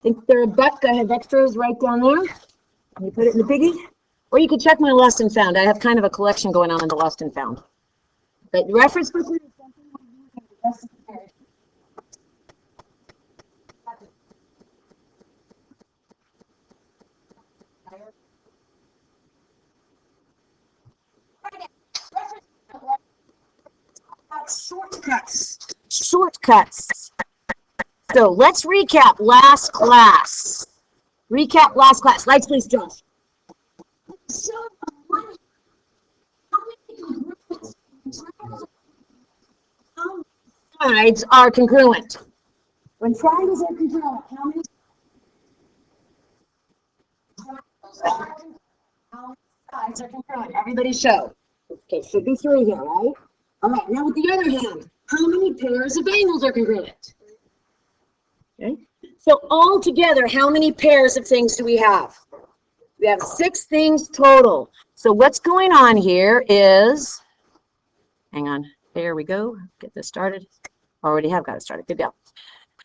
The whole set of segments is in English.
think they're a buck. I have extras right down there. You put it in the biggie. Or you can check my lost and found. I have kind of a collection going on in the lost and found. But reference book is something we're using the rest of the day. Shortcuts. So let's recap last class. Lights, please, Josh. Sides are congruent. When triangles are congruent, how many sides are congruent? Everybody show. Okay, should be 3 here, right? All right, now with the other hand, how many pairs of angles are congruent? Okay, so all together, how many pairs of things do we have? We have 6 things total. So what's going on here is, hang on, there we go. Get this started. Already have got it started. Good deal.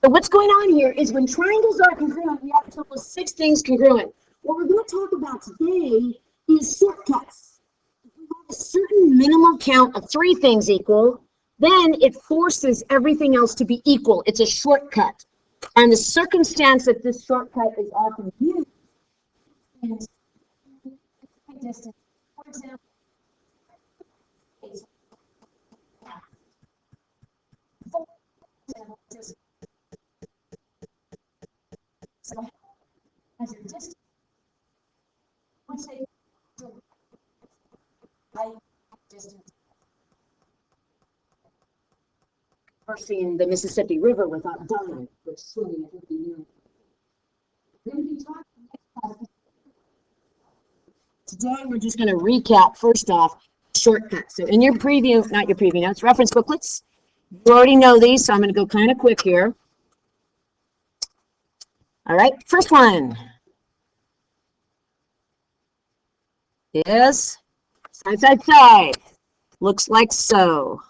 So what's going on here is when triangles are congruent, we have a total of 6 things congruent. What we're going to talk about today is shortcuts. If we have a certain minimal count of 3 things equal, then it forces everything else to be equal. It's a shortcut. And the circumstance that this shortcut is often used is distance. For example, so as your distance, let's say distance crossing the Mississippi River without dying, which swimming it would be new. We're going to be talking next class. Today we're just going to recap first off shortcuts. So in your preview, not your preview notes, reference booklets, you already know these, so I'm going to go kind of quick here. All right, first one is side, side, side. Looks like so.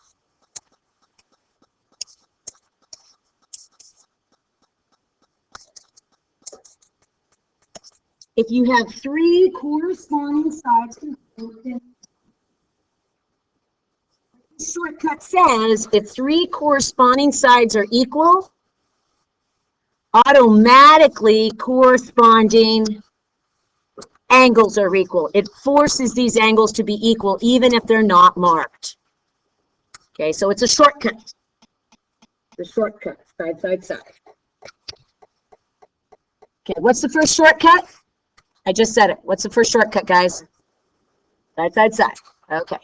If you have 3 corresponding sides, shortcut says if 3 corresponding sides are equal, automatically corresponding angles are equal. It forces these angles to be equal even if they're not marked. Okay, so it's a shortcut. The shortcut, side, side, side. Okay, what's the first shortcut? I just said it. What's the first shortcut, guys? Side, side, side. Okay.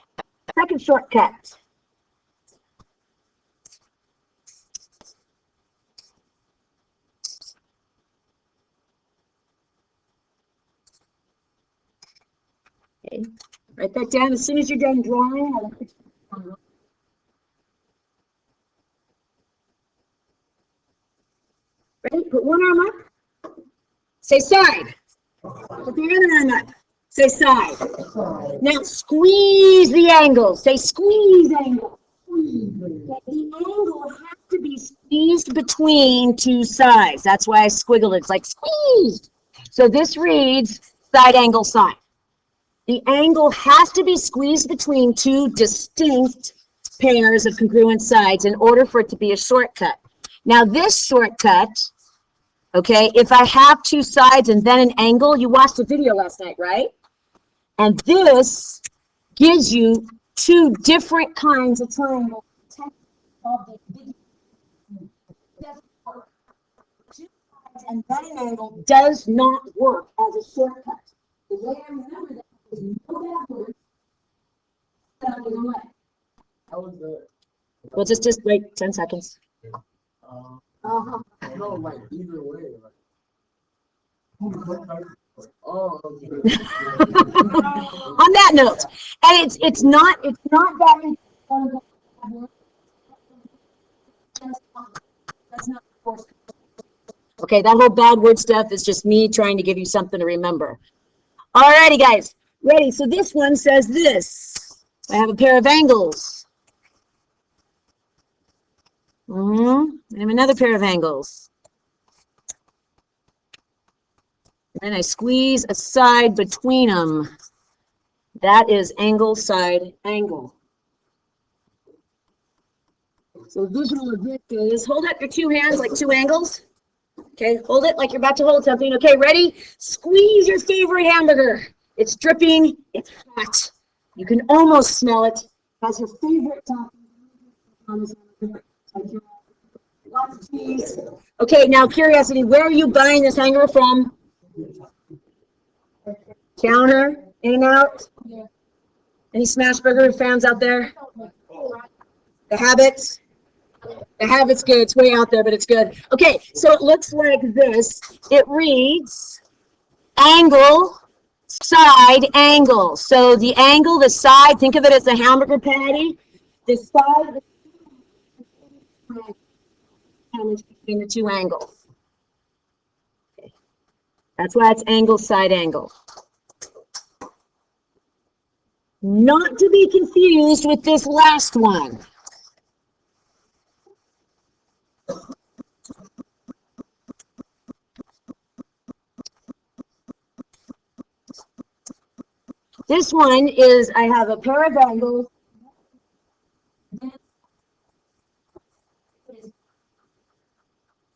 Second shortcut. Okay. Write that down as soon as you're done drawing. Ready? Put one arm up. Say side. Put the other arm up. Say side. Now squeeze the angle. Say squeeze angle. The angle has to be squeezed between 2 sides. That's why I squiggled it. It's like squeezed. So this reads side angle side. The angle has to be squeezed between 2 distinct pairs of congruent sides in order for it to be a shortcut. Now this shortcut, okay, if I have 2 sides and then an angle, you watched the video last night, right? And this gives you 2 different kinds of triangles. 2 sides and then an angle does not work as a shortcut. The way I remember that is no backwards. How was that? Well, just wait 10 seconds. No, like either way. Like, oh, okay. On that note, and it's not that that's not forced. Okay, that whole bad word stuff is just me trying to give you something to remember. Alrighty, guys, ready? So this one says this. I have a pair of angles. I have another pair of angles. And I squeeze a side between them. That is angle, side, angle. So visual of this is, hold up your two hands like two angles. Okay, hold it like you're about to hold something. Okay, ready? Squeeze your favorite hamburger. It's dripping, it's hot. You can almost smell it. That's your favorite topping. Lots of cheese. Okay, now curiosity, where are you buying this hanger from? Counter, in and out. Any smash burger fans out there? The Habits. The Habit's good. It's way out there, but it's good. Okay, so it looks like this. It reads angle, side, angle. So the angle, the side, think of it as a hamburger patty. The side is between the two angles. Okay. That's why it's angle, side, angle. Not to be confused with this last one. This one is, I have a pair of angles.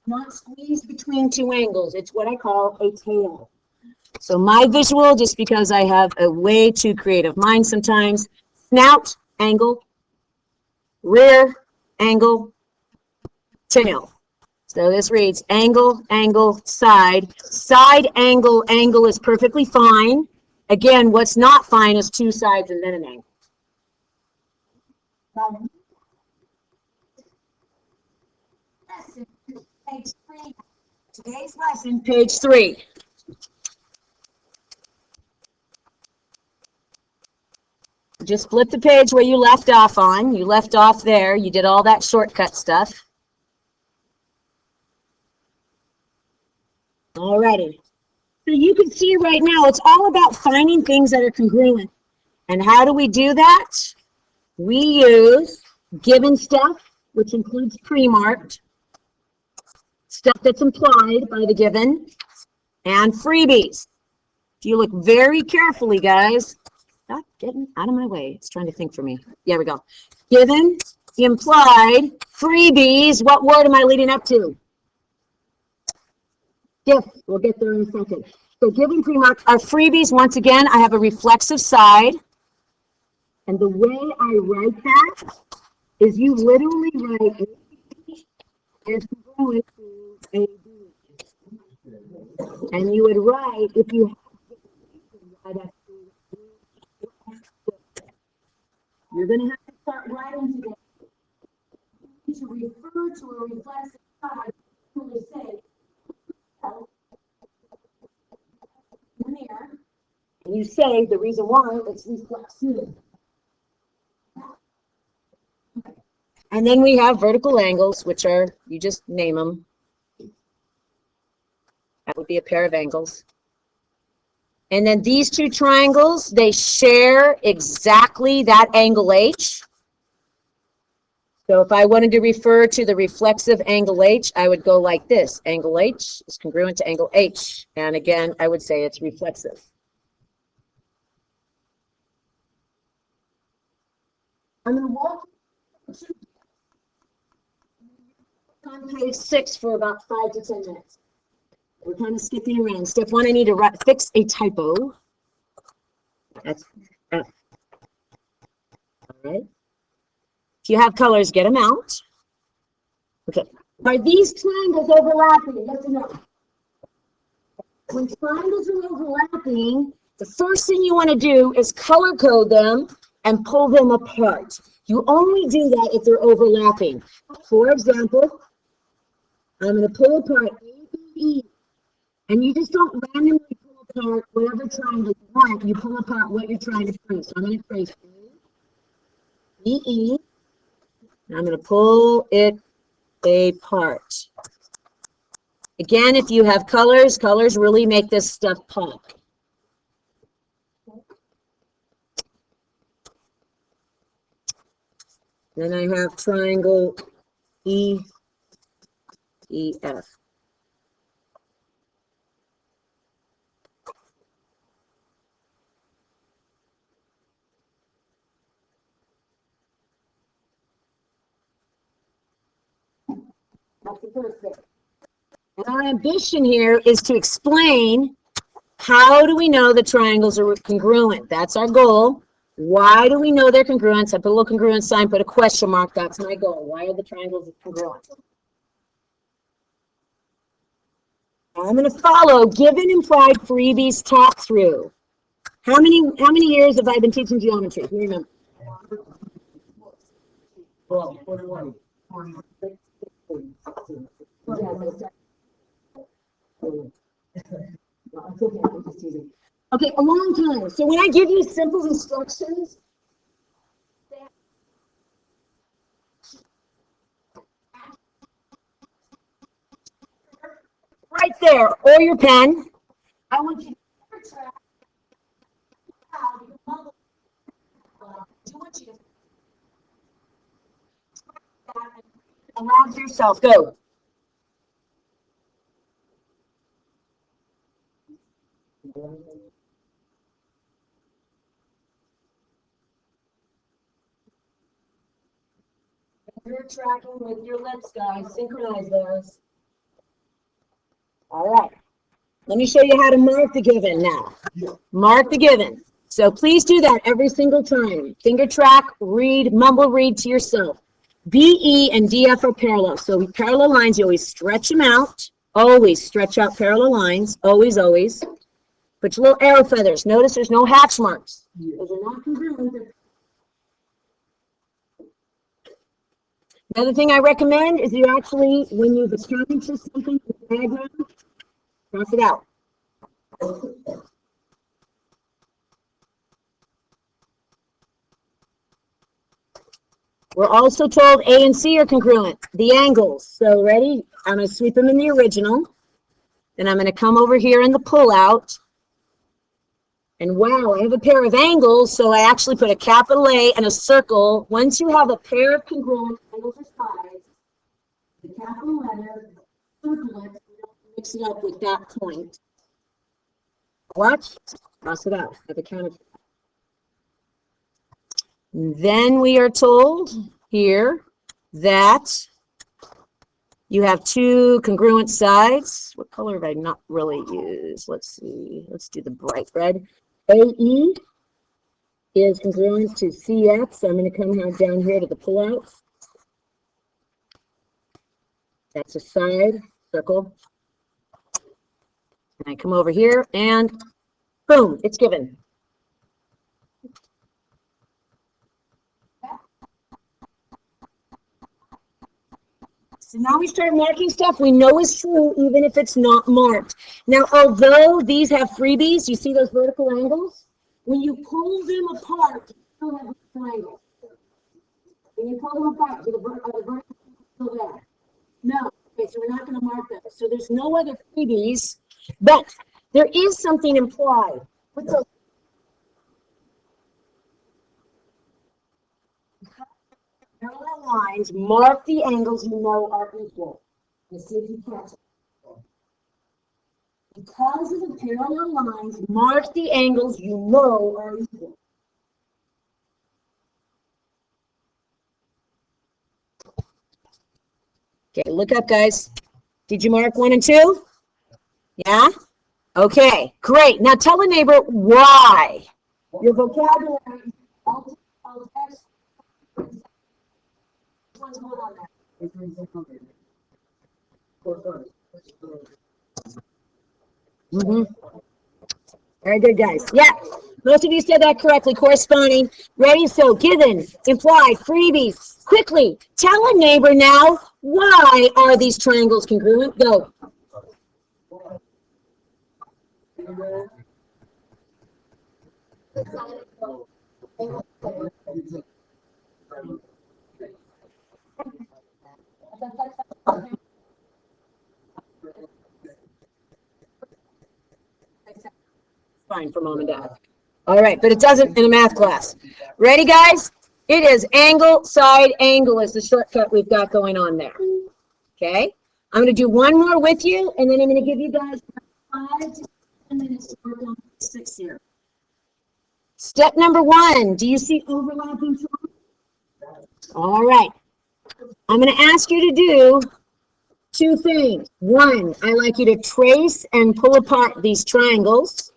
Not squeezed between two angles. It's what I call a tail. So my visual, just because I have a way too creative mind sometimes, snout, angle, rear, angle, tail. So this reads angle, angle, side. Side, angle, angle is perfectly fine. Again, what's not fine is two sides and then an angle. Page 3. Today's lesson, page 3. Just flip the page where you left off on. You left off there. You did all that shortcut stuff. Alrighty. So you can see right now, it's all about finding things that are congruent. And how do we do that? We use given stuff, which includes pre-marked, stuff that's implied by the given, and freebies. If you look very carefully, guys, stop getting out of my way. It's trying to think for me. There we go. Given, implied, freebies. What word am I leading up to? If. We'll get there in a second. So given, pre-marked are freebies. Once again, I have a reflexive side. And the way I write that is you literally write as congruent to A, B. And you would write, if you you're going to have to start writing together to refer to a reflexive side. You say, here, and you say the reason why it's reflexive. And then we have vertical angles, which are, you just name them. That would be a pair of angles. And then these two triangles, they share exactly that angle H. So if I wanted to refer to the reflexive angle H, I would go like this. Angle H is congruent to angle H. And again, I would say it's reflexive. I'm going to walk on page 6 for about 5 to 10 minutes. We're kind of skipping around. Step 1, I need to fix a typo. That's F. All right. If you have colors, get them out. Okay. Are these triangles overlapping? Yes or no? When triangles are overlapping, the first thing you want to do is color code them and pull them apart. You only do that if they're overlapping. For example, I'm going to pull apart ABE, and you just don't randomly pull apart whatever triangle you want. You pull apart what you're trying to trace. So I'm going to trace ABE, and I'm going to pull it apart. Again, if you have colors, colors really make this stuff pop. Then I have triangle EEF. That's the first thing. And our ambition here is to explain how do we know the triangles are congruent. That's our goal. Why do we know they're congruent? So I put a little congruent sign, put a question mark. That's my goal. Why are the triangles congruent? I'm going to follow given implied freebies talk through. How many years have I been teaching geometry? Do you remember? Well, 41. 46. Okay, a long time. So when I give you simple instructions, right there, or your pen, I want you to track how you model. I want you to allow yourself. Go. You're tracking with your lips, guys. Synchronize those. All right. Let me show you how to mark the given now. Mark the given. So please do that every single time. Finger track, read, mumble read to yourself. BE and DF are parallel. So parallel lines, you always stretch them out. Always stretch out parallel lines. Always, always. Put your little arrow feathers. Notice there's no hatch marks. Those are not congruent. Another thing I recommend is you actually, when you've accounted for something in the diagram, cross it out. We're also told A and C are congruent, the angles. So ready? I'm going to sweep them in the original. Then I'm going to come over here in the pullout. And wow, I have a pair of angles, so I actually put a capital A and a circle. Once you have a pair of congruent angles or sides, the capital letter, circle it, mix it up with that point. Watch, cross it out at the counter. Then we are told here that you have two congruent sides. What color have I not really used? Let's see. Let's do the bright red. AE is congruent to CF, so I'm going to come down here to the pullout. That's a side circle. And I come over here and boom, it's given. So now we start marking stuff we know is true, even if it's not marked. Now, although these have freebies, you see those vertical angles? When you pull them apart, you still have vertical angles. When you pull them apart, are the vertical angles still there? No. Okay, so we're not going to mark them. So there's no other freebies, but there is something implied. What's those? Parallel lines mark the angles you know are equal. Let's see if you catch it. Because of the parallel lines, mark the angles you know are equal. Okay, look up, guys. Did you mark 1 and 2? Yeah? Okay, great. Now tell a neighbor why. Your vocabulary, all text. Very good, guys. Yeah, most of you said that correctly. Corresponding. Ready? So, given, implied, freebies. Quickly, tell a neighbor now, why are these triangles congruent? Go. Fine for mom and dad. All right, but it doesn't in a math class. Ready, guys? It is angle, side, angle is the shortcut we've got going on there. Okay? I'm going to do one more with you, and then I'm going to give you guys 5 to 10 minutes to work on 6 here. Step number 1, do you see overlapping triangles? All right. I'm going to ask you to do two things. One, I like you to trace and pull apart these triangles.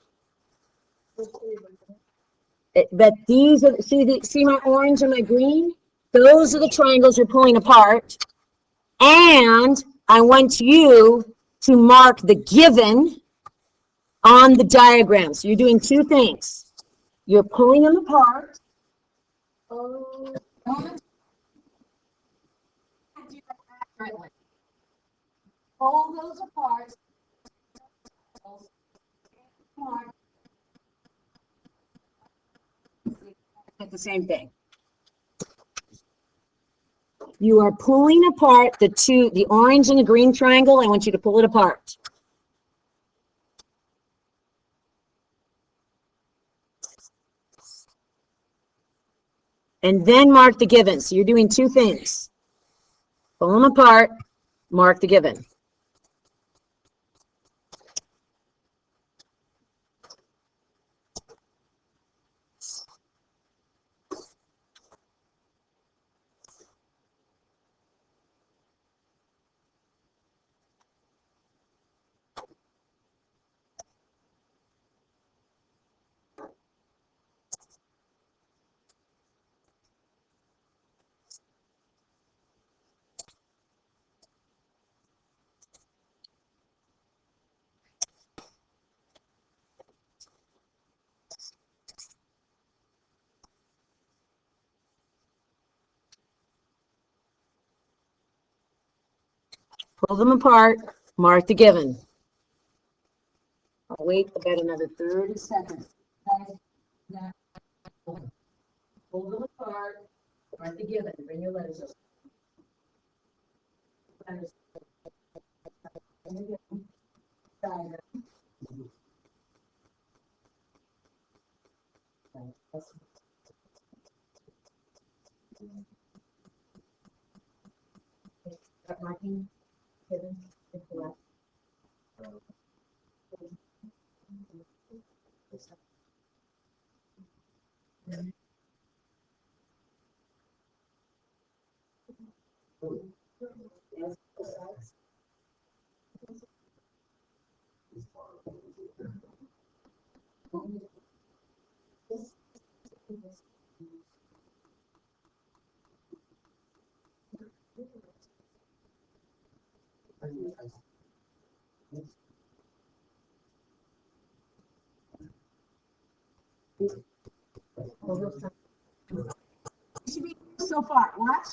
But these are, see my orange and my green? Those are the triangles you're pulling apart. And I want you to mark the given on the diagram. So you're doing two things. You're pulling them apart. Pull those apart. The same thing. You are pulling apart the orange and the green triangle. I want you to pull it apart. And then mark the given. So you're doing two things. Pull them apart, mark the given. Pull them apart, mark the given. I'll wait about another 30 seconds. Pull them apart, mark the given. Bring your letters up. Marking given. So far, watch.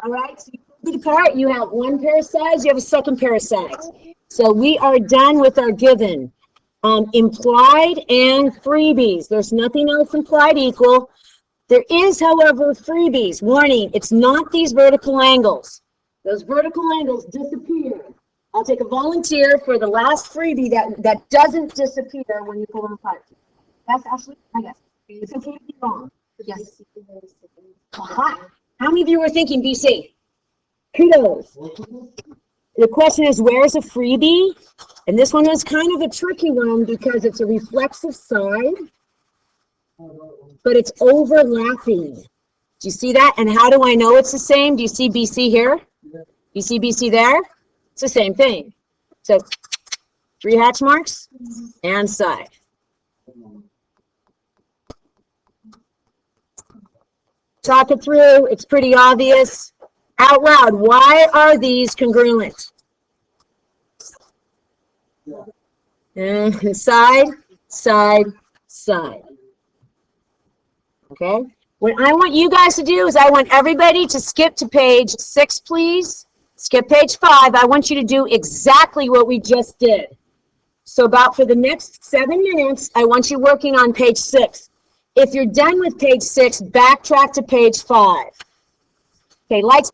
All right, so you pull it apart, you have one pair of sides, you have a second pair of sides. So we are done with our given. Implied and freebies. There's nothing else implied equal. There is, however, freebies. Warning, it's not these vertical angles. Those vertical angles disappear. I'll take a volunteer for the last freebie that doesn't disappear when you pull them apart. That's actually, I guess. It's okay to be wrong. Yes. Aha. How many of you were thinking BC? Kudos. The question is, where's a freebie? And this one is kind of a tricky one because it's a reflexive side, but it's overlapping. Do you see that? And how do I know it's the same? Do you see BC here? You see BC there? It's the same thing. So 3 hatch marks and side. Talk it through. It's pretty obvious. Out loud, why are these congruent? Side, side, side. Okay? What I want you guys to do is I want everybody to skip to page 6, please. Skip page 5. I want you to do exactly what we just did. So about for the next 7 minutes, I want you working on page 6. If you're done with page 6, backtrack to page 5. Okay, lights.